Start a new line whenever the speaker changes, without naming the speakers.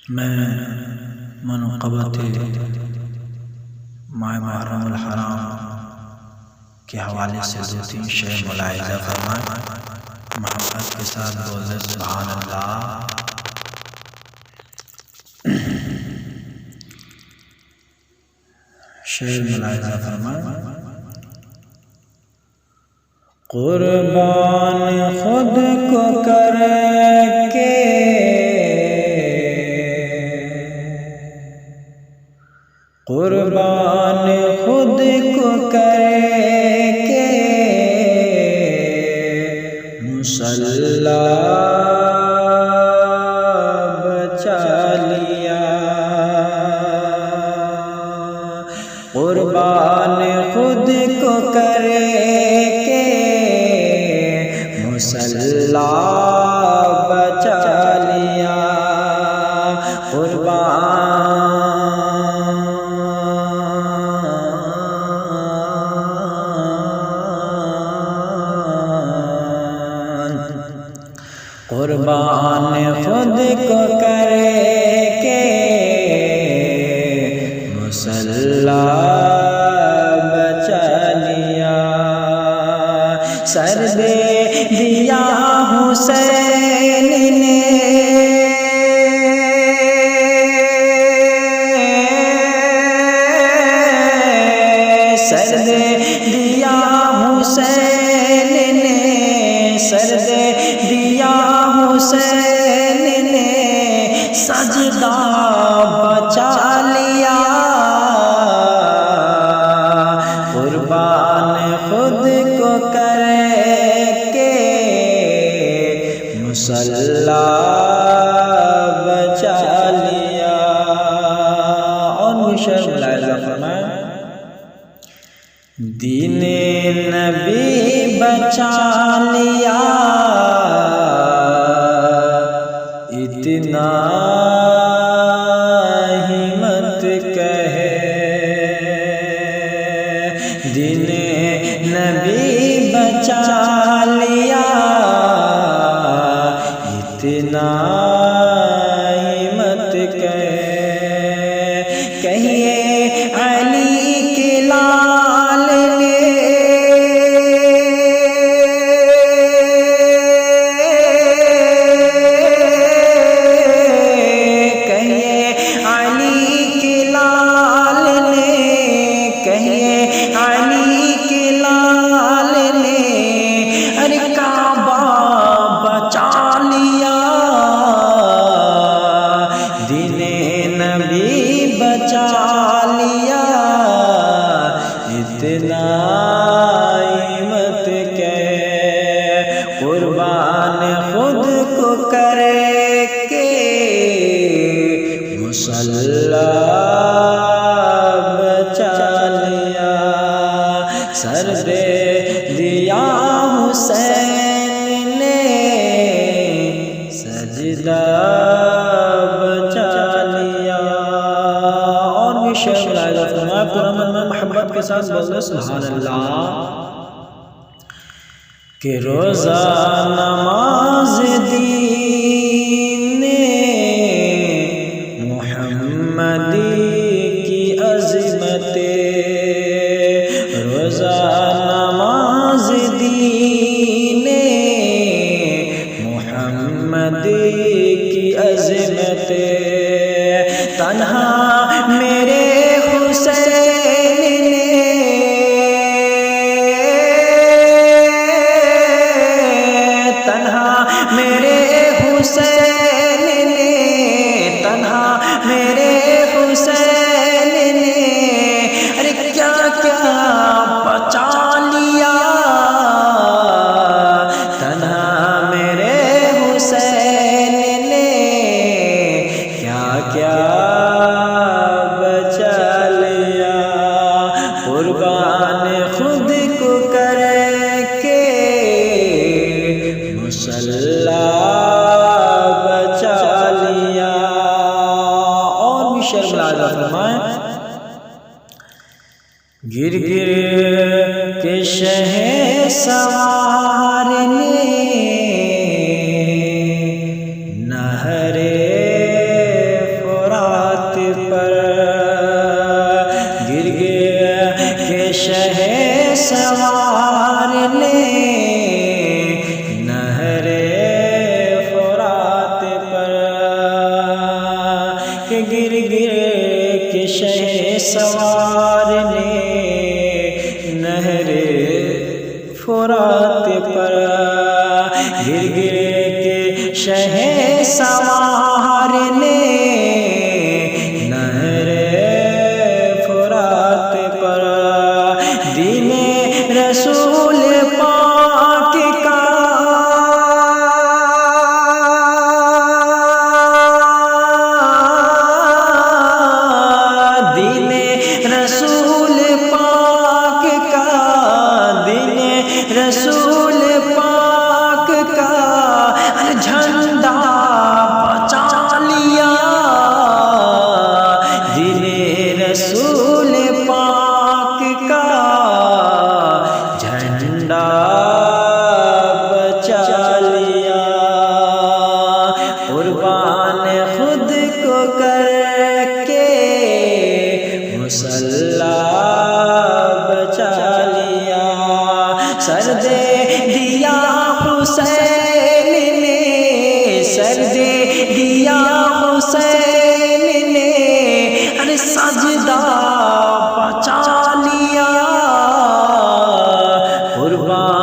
میں منقبت ماہ محرم الحرام کے حوالے سے دو تین شے ملاحظہ فرمائیں، محبت کے ساتھ بولے سبحان اللہ۔ شے ملاحظہ فرمائیں۔ قربان خود کو کر کے قربان خود کو کر کے مصلی بچا لیا، قربان خود کو کر کے مصلی بچا لیا، قربان خود کو کر کے مصلی بچا لیا، سر دے دیا حسین نے سر دے دیا حسین نے سر دے دیا حسین نے سجدہ بچا لیا، قربان خود کو کر کے مصلی بچا لیا۔ اور شعر ملاحظہ فرمائیں، دین نبی بچا لیا، اتنا ہی مت کہے، دین نبی بچا لیا، اتنا ہی مت کہے، کہیے علی کے لال نے اتنا مت کہ قربان خود کو کر کے مصلی بچا لیا، سر دے دیا حسین نے سجدہ بچا لیا۔ اور بھی شعر ملاحظہ فرمایا، قرآن میں محبت کے ساتھ بولے سبحان اللہ، کہ روزہ نماز دین محمدی کی عظمت، روزہ نماز دین محمدی کی عظمت، تنہا میرے حسین نے تنہا میرے حسین نے تنہا میرے حسین نے ارے کیا کیا بچا لیا، تنہا میرے حسین نے کیا کیا بچا لیا، قربان خود کو کر کے مصلی بچا لیا۔ اور بھی شعر ملاحظہ فرمائیں، گر گر کے شہسوار نے نہر کہ گر گر کے شہسوار نے نہر فرات پر، گر گر کے شہسوار نے نہر فرات پر، دین رسول پاک کا دین رسول پاک کا دین رسول پاک کا جھنڈا بچا لیا، دین رسول پاک کا جھنڈا بچا لیا، قربان خود کو کر کے مسلح بچا لیا، سر دے دیا حسین نے، سر دے دیا حسین نے، ارے سجدہ بچا لیا، قربان